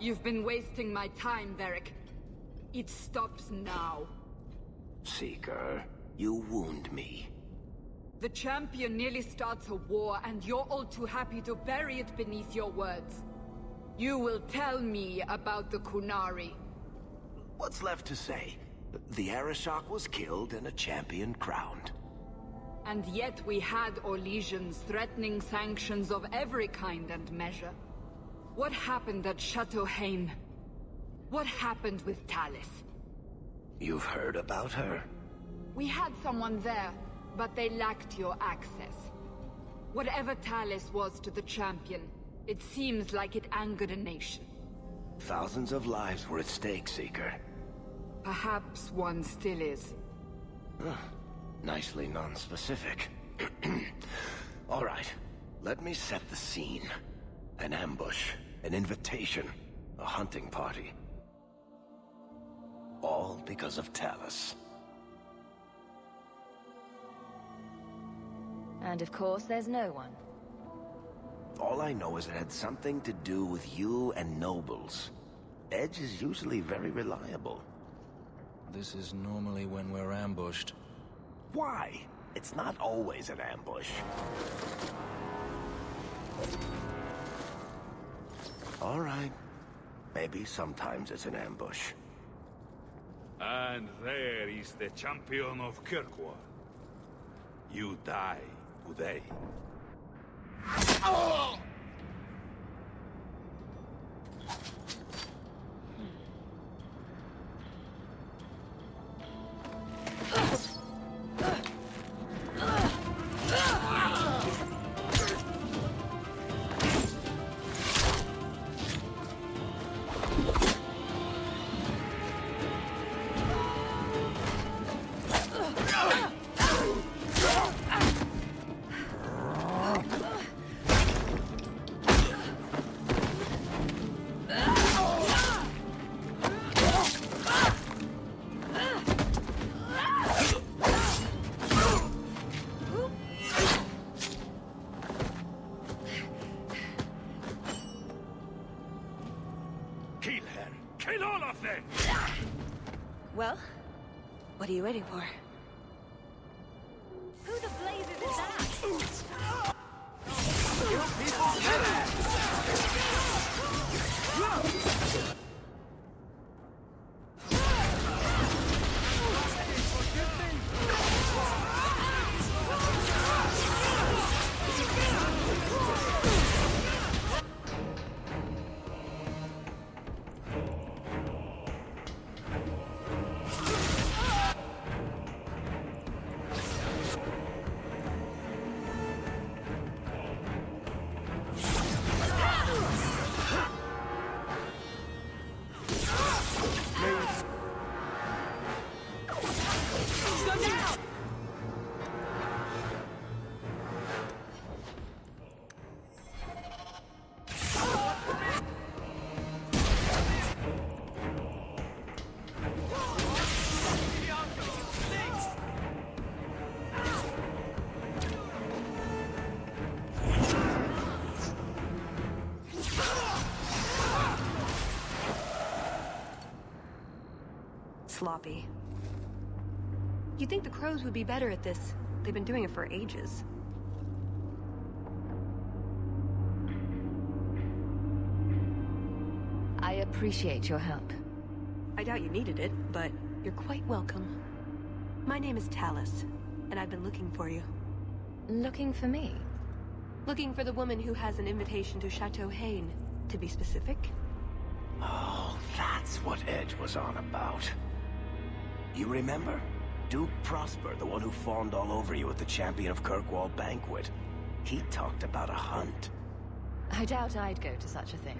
You've been wasting my time, Varric. It stops now. Seeker, you wound me. The champion nearly starts a war, and you're all too happy to bury it beneath your words. You will tell me about the Qunari. What's left to say? The Arishok was killed and a champion crowned. And yet we had Orlesians threatening sanctions of every kind and measure. What happened at Chateau Haine? What happened with Tallis? You've heard about her? We had someone there, but they lacked your access. Whatever Tallis was to the champion, it seems like it angered a nation. Thousands of lives were at stake, Seeker. Perhaps one still is. Nicely non-specific. All right, let me set the scene. An ambush, an invitation, a hunting party. All because of Tallis. And of course, there's no one. All I know is it had something to do with you and nobles. Edge is usually very reliable. This is normally when we're ambushed. Why? It's not always an ambush. All right. Maybe sometimes it's an ambush. And there is the champion of Kirkwall. You die today. Oh! Kill all of them! Well, what are you waiting for? Who the blazes is that? Sloppy. You'd think the crows would be better at this. They've been doing it for ages. I appreciate your help. I doubt you needed it, but you're quite welcome. My name is Tallis, and I've been looking for you. Looking for me? Looking for the woman who has an invitation to Chateau Haine, to be specific. Oh, that's what Edge was on about. You remember? Duke Prosper, the one who fawned all over you at the Champion of Kirkwall banquet. He talked about a hunt. I doubt I'd go to such a thing.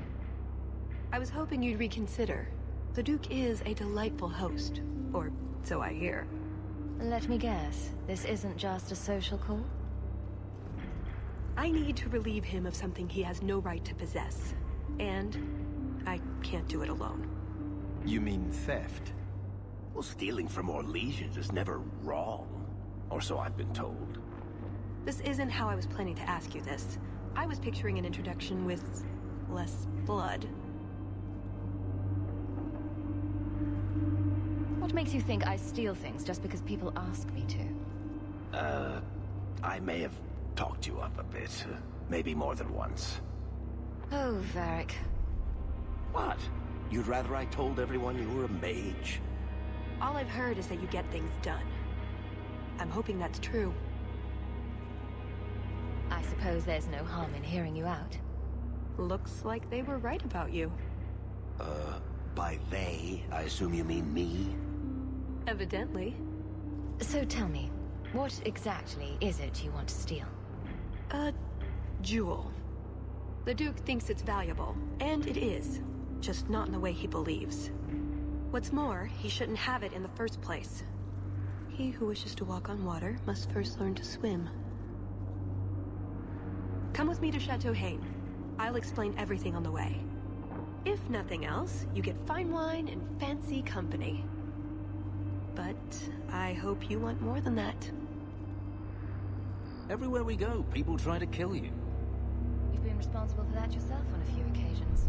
I was hoping you'd reconsider. The Duke is a delightful host, or so I hear. Let me guess, this isn't just a social call? I need to relieve him of something he has no right to possess. And I can't do it alone. You mean theft? Well, stealing from Orlesians is never wrong. Or so I've been told. This isn't how I was planning to ask you this. I was picturing an introduction with less blood. What makes you think I steal things just because people ask me to? I may have talked you up a bit. Maybe more than once. Oh, Varric. What? You'd rather I told everyone you were a mage? All I've heard is that you get things done. I'm hoping that's true. I suppose there's no harm in hearing you out. Looks like they were right about you. By they, I assume you mean me? Evidently. So tell me, what exactly is it you want to steal? A jewel. The Duke thinks it's valuable, and it is. Just not in the way he believes. What's more, he shouldn't have it in the first place. He who wishes to walk on water must first learn to swim. Come with me to Chateau Haine. I'll explain everything on the way. If nothing else, you get fine wine and fancy company. But I hope you want more than that. Everywhere we go, people try to kill you. You've been responsible for that yourself on a few occasions.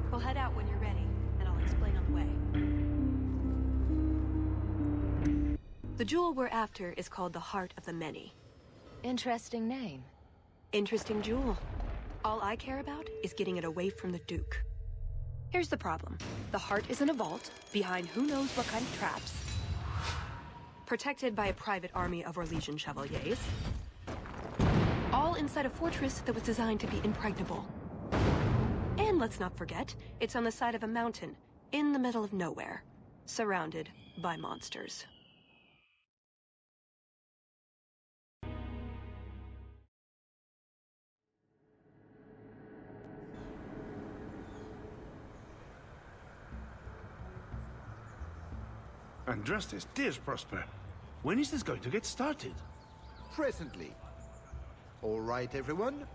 We'll head out when you're ready, and I'll explain on the way. The jewel we're after is called the Heart of the Many. Interesting name. Interesting jewel. All I care about is getting it away from the Duke. Here's the problem. The heart is in a vault, behind who knows what kind of traps. Protected by a private army of Orlesian chevaliers. All inside a fortress that was designed to be impregnable. And let's not forget, it's on the side of a mountain, in the middle of nowhere, surrounded by monsters. And Justice, dears Prosper, when is this going to get started? Presently. All right, everyone.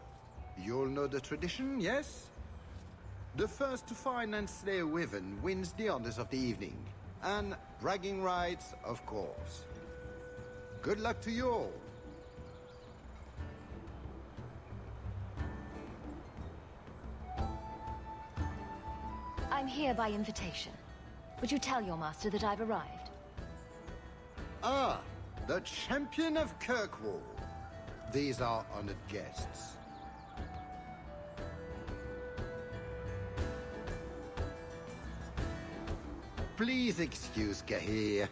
You'll know the tradition, yes? The first to find and slay a wyvern wins the honors of the evening. And bragging rights, of course. Good luck to you all. I'm here by invitation. Would you tell your master that I've arrived? Ah, the champion of Kirkwall. These are honored guests. Please excuse Cahir.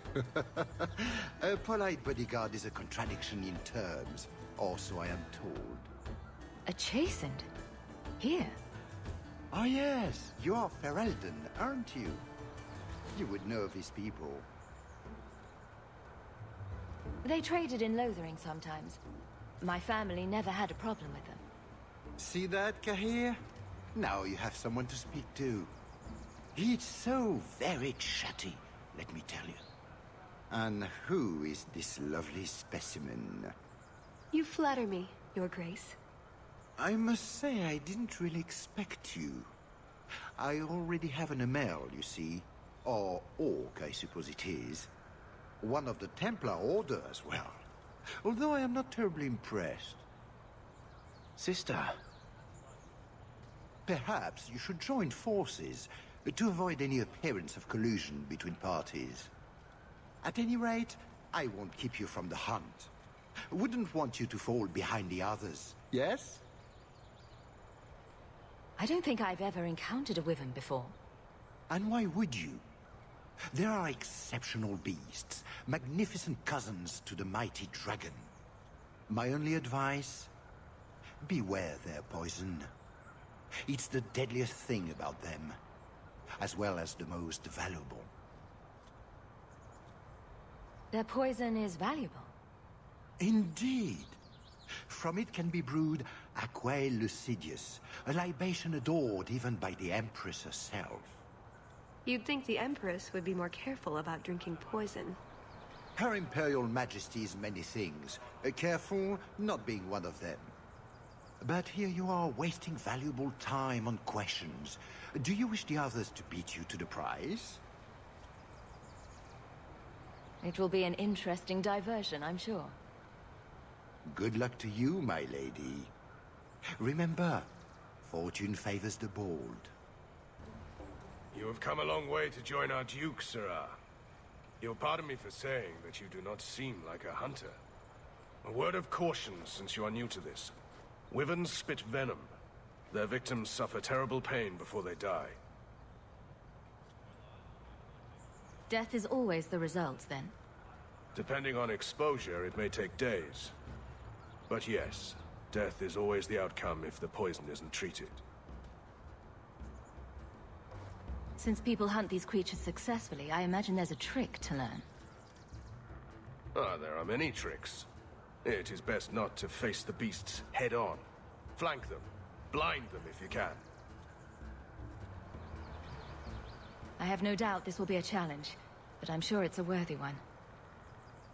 A polite bodyguard is a contradiction in terms, or so I am told. A chastened? Here? Ah yes, you are Ferelden, aren't you? You would know of his people. They traded in Lothering sometimes. My family never had a problem with them. See that, Cahir? Now you have someone to speak to. It's so very chatty, let me tell you. And who is this lovely specimen? You flatter me, Your Grace. I must say I didn't really expect you. I already have an Amel, you see. Or Orc, I suppose it is. One of the Templar Order as well. Although I am not terribly impressed. Sister. Perhaps you should join forces to avoid any appearance of collusion between parties. At any rate, I won't keep you from the hunt. Wouldn't want you to fall behind the others, yes? I don't think I've ever encountered a wyvern before. And why would you? There are exceptional beasts, magnificent cousins to the mighty dragon. My only advice? Beware their poison. It's the deadliest thing about them, as well as the most valuable. Their poison is valuable. Indeed. From it can be brewed Aquae Lucidius, a libation adored even by the Empress herself. You'd think the Empress would be more careful about drinking poison. Her Imperial Majesty's many things. Careful not being one of them. But here you are wasting valuable time on questions. Do you wish the others to beat you to the prize? It will be an interesting diversion, I'm sure. Good luck to you, my lady. Remember, fortune favors the bold. You have come a long way to join our Duke, Sirrah. You'll pardon me for saying that you do not seem like a hunter. A word of caution since you are new to this. Wyverns spit venom. Their victims suffer terrible pain before they die. Death is always the result, then? Depending on exposure, it may take days. But yes, death is always the outcome if the poison isn't treated. Since people hunt these creatures successfully, I imagine there's a trick to learn. Ah, there are many tricks. It is best not to face the beasts head-on. Flank them. Blind them if you can. I have no doubt this will be a challenge, but I'm sure it's a worthy one.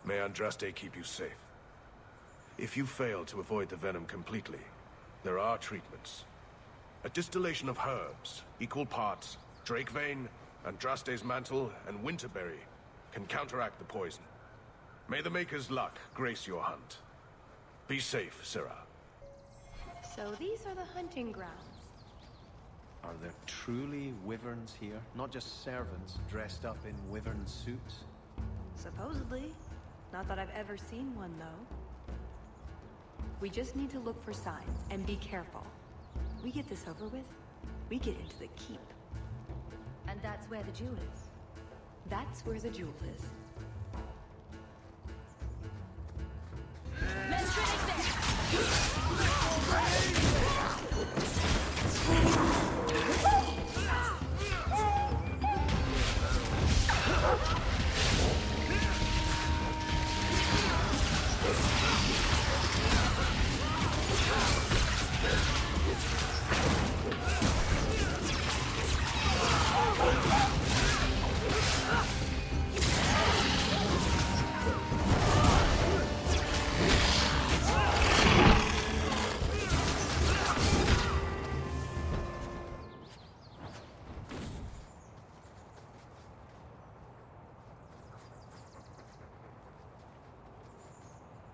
May Andraste keep you safe. If you fail to avoid the venom completely, there are treatments. A distillation of herbs, equal parts, Drake Vein, Andraste's Mantle, and Winterberry can counteract the poison. May the Maker's luck grace your hunt. Be safe, Sirrah. So these are the hunting grounds. Are there truly wyverns here? Not just servants dressed up in wyvern suits? Supposedly. Not that I've ever seen one, though. We just need to look for signs, and be careful. We get this over with, we get into the keep. And that's where the jewel is? That's where the jewel is.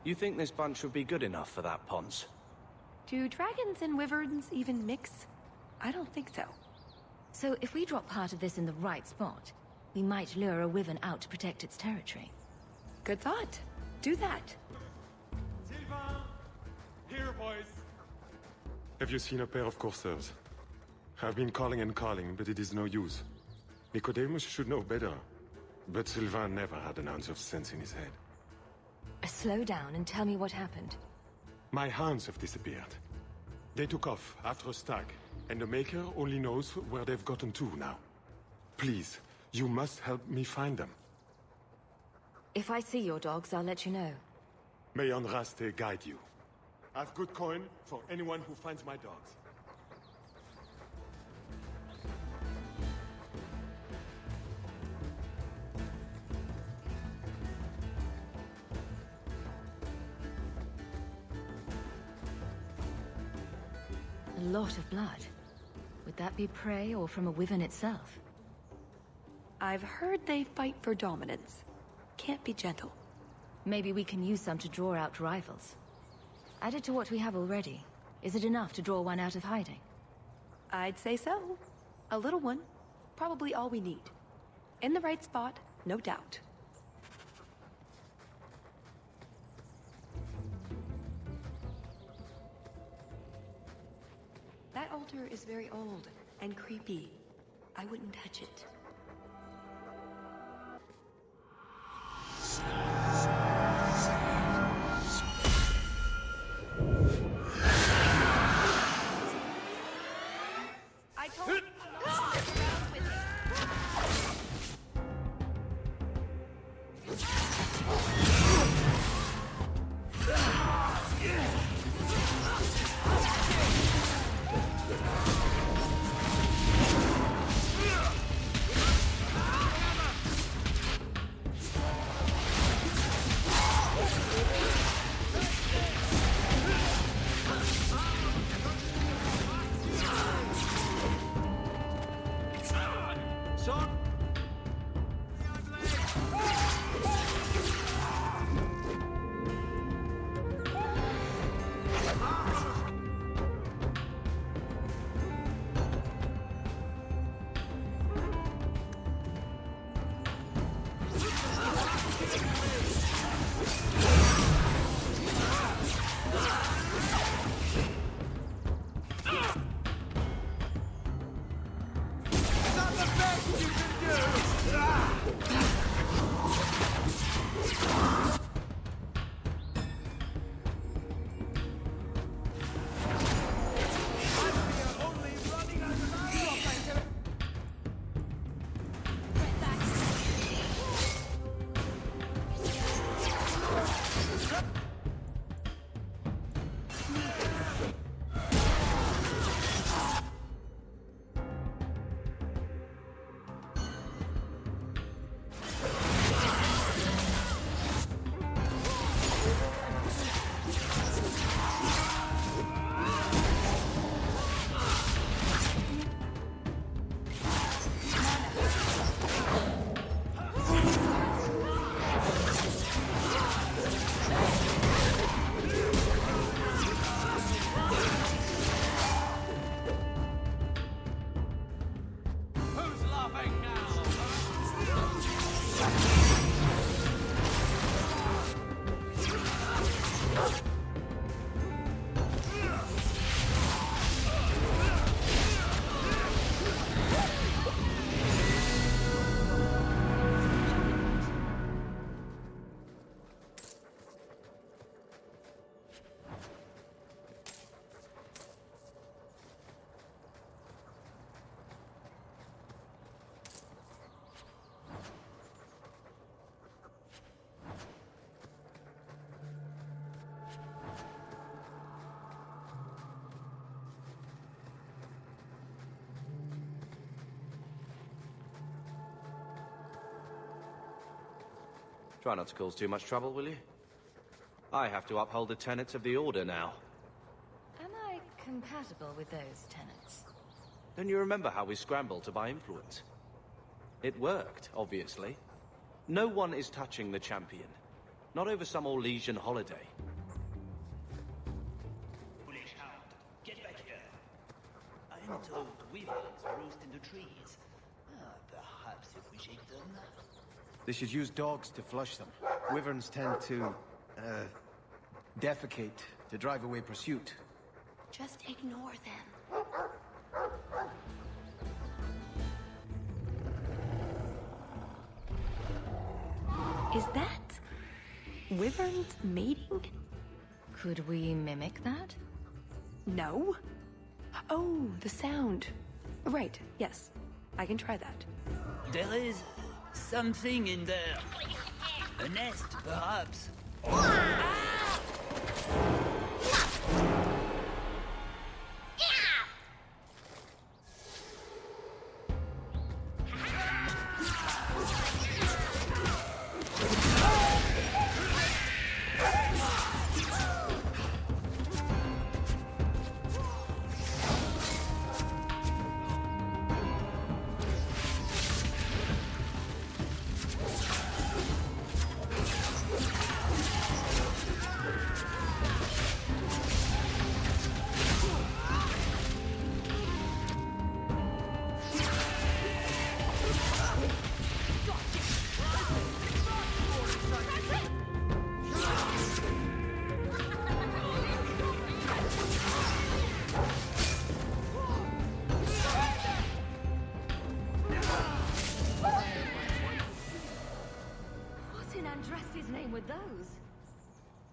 You think this bunch would be good enough for that Ponce? Do dragons and wyverns even mix? I don't think so. So if we drop part of this in the right spot, we might lure a wyvern out to protect its territory. Good thought. Do that. Sylvain! Here, boys! Have you seen a pair of coursers? I've been calling and calling, but it is no use. Nicodemus should know better. But Sylvain never had an ounce of sense in his head. Slow down and tell me what happened. My hounds have disappeared. They took off after a stag, and the Maker only knows where they've gotten to now. Please, you must help me find them. If I see your dogs, I'll let you know. May Andraste guide you. I've good coin for anyone who finds my dogs. A lot of blood. Would that be prey or from a wyvern itself? I've heard they fight for dominance. Can't be gentle. Maybe we can use some to draw out rivals. Added to what we have already, is it enough to draw one out of hiding? I'd say so. A little one. Probably all we need. In the right spot, no doubt. That altar is very old and creepy. I wouldn't touch it. I told you not to mess around with it. Try not to cause too much trouble, will you? I have to uphold the tenets of the Order now. Am I compatible with those tenets? Don't you remember how we scrambled to buy influence? It worked, obviously. No one is touching the champion. Not over some Orlesian holiday. Foolish hound, get back here. I'm told wyverns roost in the trees. Perhaps if we shake them. They should use dogs to flush them. Wyverns tend to, defecate to drive away pursuit. Just ignore them. Is that wyverns mating? Could we mimic that? No. Oh, the sound. Right, yes. I can try that. There is something in there. A nest, perhaps.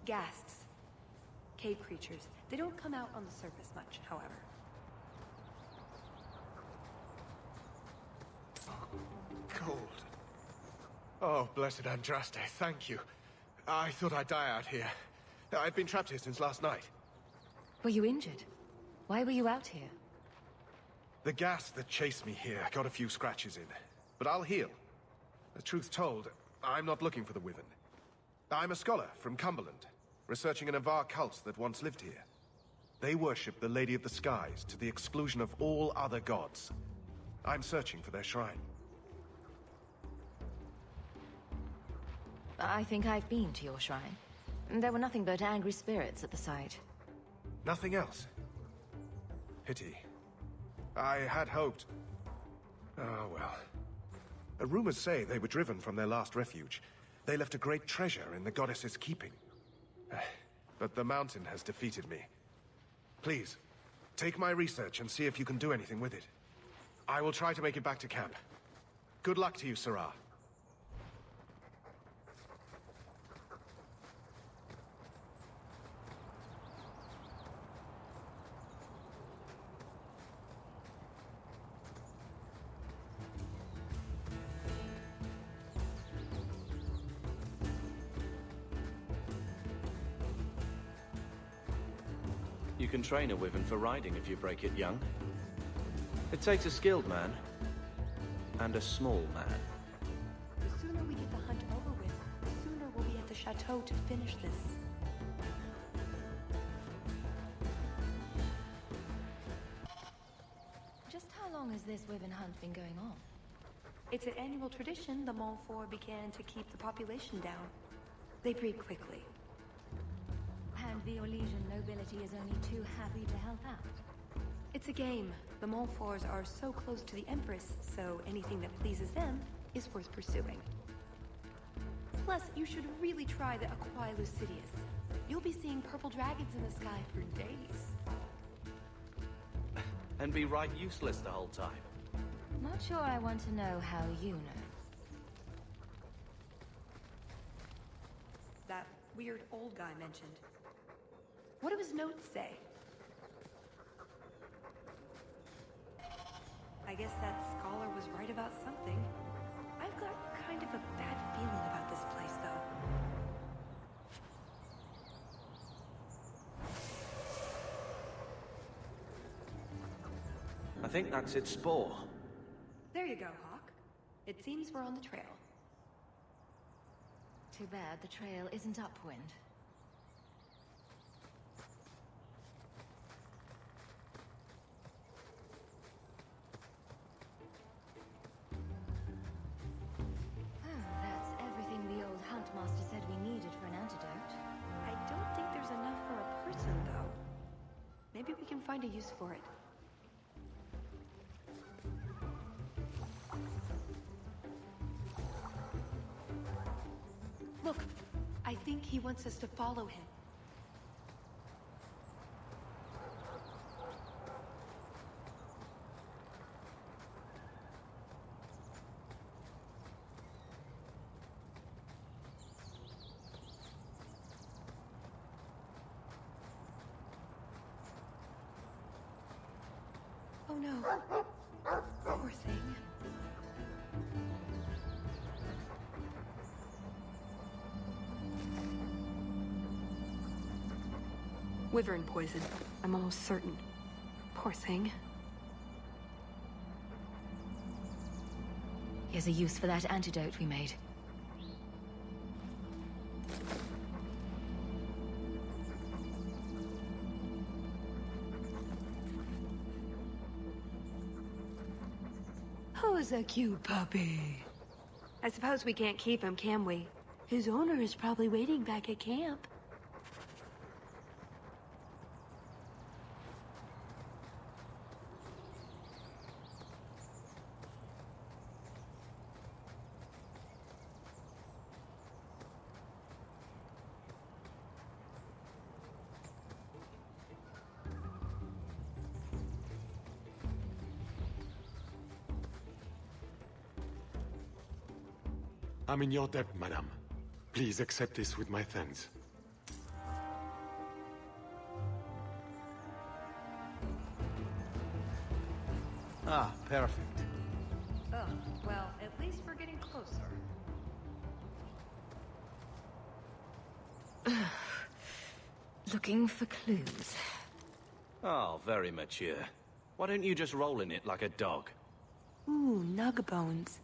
Ghasts. Cave creatures. They don't come out on the surface much, however. Cold. Oh, blessed Andraste, thank you. I thought I'd die out here. I've been trapped here since last night. Were you injured? Why were you out here? The gas that chased me here got a few scratches in. But I'll heal. The truth told, I'm not looking for the Wyvern. I'm a scholar from Cumberland, researching an Avar cult that once lived here. They worship the Lady of the Skies to the exclusion of all other gods. I'm searching for their shrine. I think I've been to your shrine. There were nothing but angry spirits at the site. Nothing else? Pity. I had hoped... Oh, well. Rumors say they were driven from their last refuge. They left a great treasure in the goddess's keeping. But the mountain has defeated me. Please, take my research and see if you can do anything with it. I will try to make it back to camp. Good luck to you, Sarah. You can train a wyvern for riding if you break it young. It takes a skilled man. And a small man. The sooner we get the hunt over with, the sooner we'll be at the chateau to finish this. Just how long has this wyvern hunt been going on? It's an annual tradition the Montfort began to keep the population down. They breed quickly. And the Orlesian nobility is only too happy to help out. It's a game. The Montforts are so close to the Empress, so anything that pleases them is worth pursuing. Plus, you should really try the Aquae Lucidius. You'll be seeing purple dragons in the sky for days. And be right useless the whole time. Not sure I want to know how you know. That weird old guy mentioned. What do his notes say? I guess that scholar was right about something. I've got kind of a bad feeling about this place, though. I think that's its spore. There you go, Hawke. It seems we're on the trail. Too bad the trail isn't upwind. That's everything the old Huntmaster said we needed for an antidote. I don't think there's enough for a person, though. Maybe we can find a use for it. Look, I think he wants us to follow him. Oh no. Poor thing. Wyvern poison. I'm almost certain. Poor thing. Here's a use for that antidote we made. Who's a cute puppy? I suppose we can't keep him, can we? His owner is probably waiting back at camp. I'm in your debt, madame. Please accept this with my thanks. Ah, perfect. Oh, well, at least we're getting closer. Looking for clues. Oh, very mature. Why don't you just roll in it like a dog? Ooh, nug bones.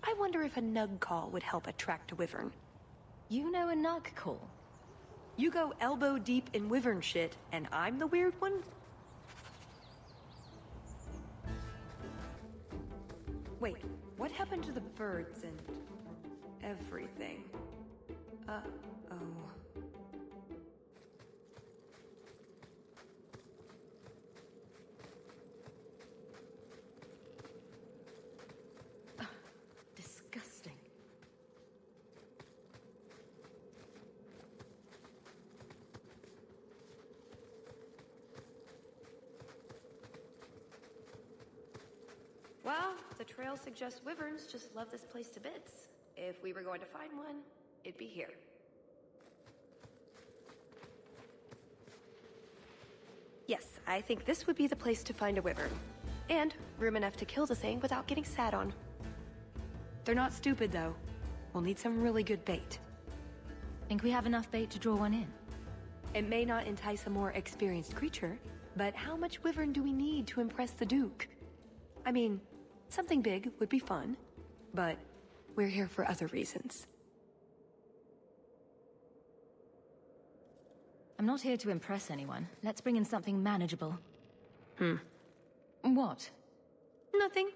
I wonder if a nug call would help attract a wyvern. You know a nug call? You go elbow deep in wyvern shit, and I'm the weird one? Wait, what happened to the birds and everything? Uh-oh. Disgusting. Well, the trail suggests wyverns just love this place to bits. If we were going to find one, it'd be here. Yes, I think this would be the place to find a wyvern. And room enough to kill the thing without getting sat on. They're not stupid, though. We'll need some really good bait. Think we have enough bait to draw one in? It may not entice a more experienced creature, but how much wyvern do we need to impress the Duke? I mean, something big would be fun, but we're here for other reasons. I'm not here to impress anyone. Let's bring in something manageable. What? Nothing.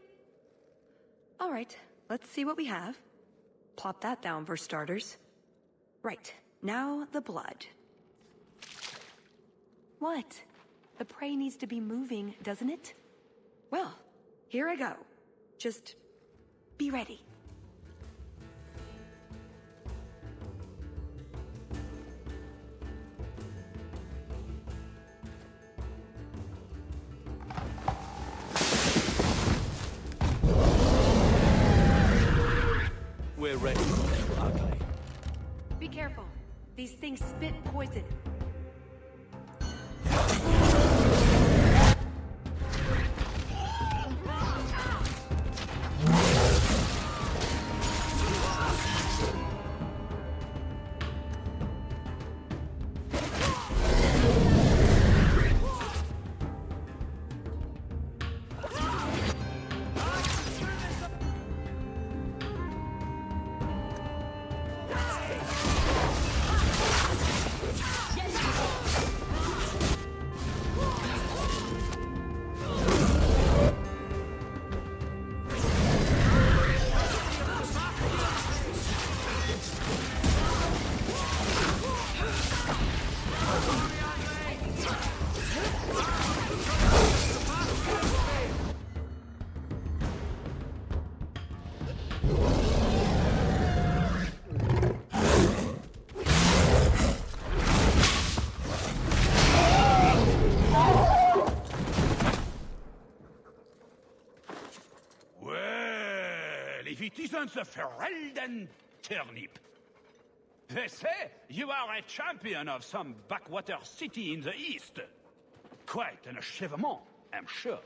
All right, let's see what we have. Plop that down for starters. Right, now the blood. What? The prey needs to be moving, doesn't it? Well, here I go. Just be ready. ready, ugly. Be careful. These things spit poison. It isn't the Ferelden turnip. They say you are a champion of some backwater city in the east. Quite an achievement, I'm sure.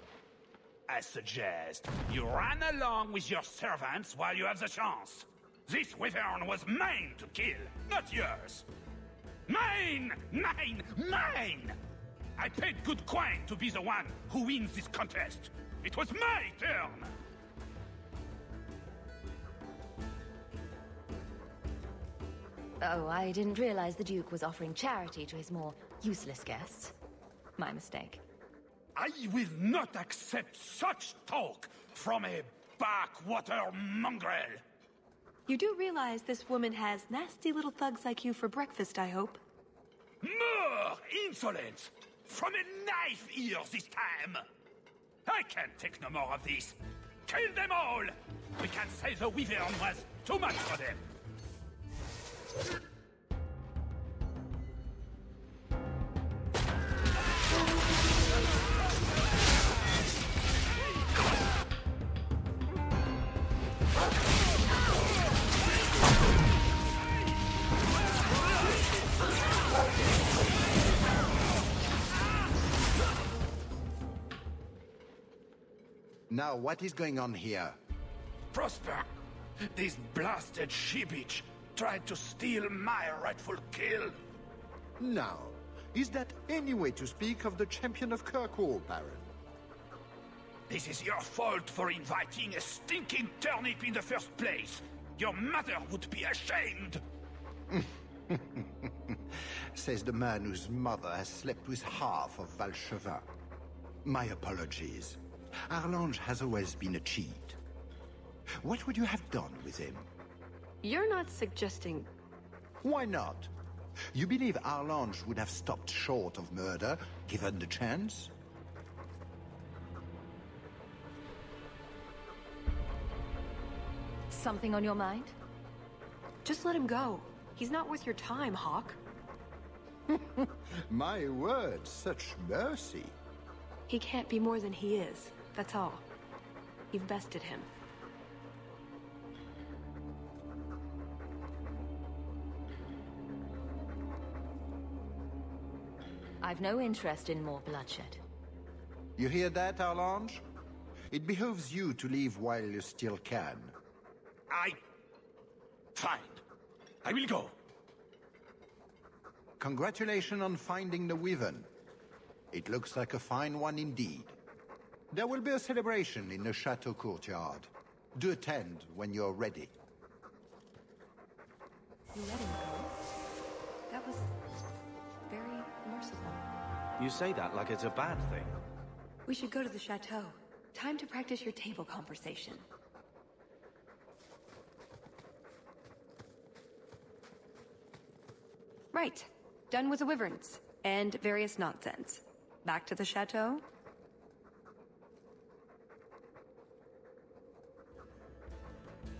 I suggest you run along with your servants while you have the chance. This wyvern was mine to kill, not yours. Mine! Mine! Mine! I paid good coin to be the one who wins this contest. It was my turn! Oh, I didn't realize the Duke was offering charity to his more useless guests. My mistake. I will not accept such talk from a backwater mongrel. You do realize this woman has nasty little thugs like you for breakfast, I hope? More insolence! From a knife ears this time! I can't take no more of this. Kill them all! We can say the Wyvern was too much for them. Now, what is going on here? Prosper, this blasted she-bitch tried to steal my rightful kill. Now, is that any way to speak of the champion of Kirkwall, Baron? This is your fault for inviting a stinking turnip in the first place. Your mother would be ashamed. Says the man whose mother has slept with half of Valchevin. My apologies. Arlange has always been a cheat. What would you have done with him? You're not suggesting... Why not? You believe Arlange would have stopped short of murder, given the chance? Something on your mind? Just let him go. He's not worth your time, Hawke. My word, such mercy. He can't be more than he is. That's all. You've bested him. I've no interest in more bloodshed. You hear that, Arlange? It behooves you to leave while you still can. Fine. I will go. Congratulations on finding the Wyvern. It looks like a fine one indeed. There will be a celebration in the Chateau courtyard. Do attend when you're ready. You let him go? That was very merciful. You say that like it's a bad thing. We should go to the chateau. Time to practice your table conversation. Right. Done with the wyverns. And various nonsense. Back to the chateau?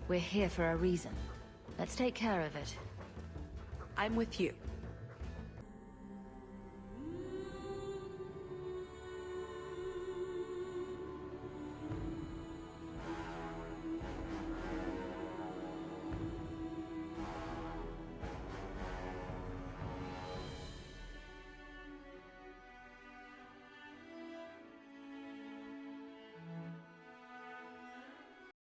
We're here for a reason. Let's take care of it. I'm with you.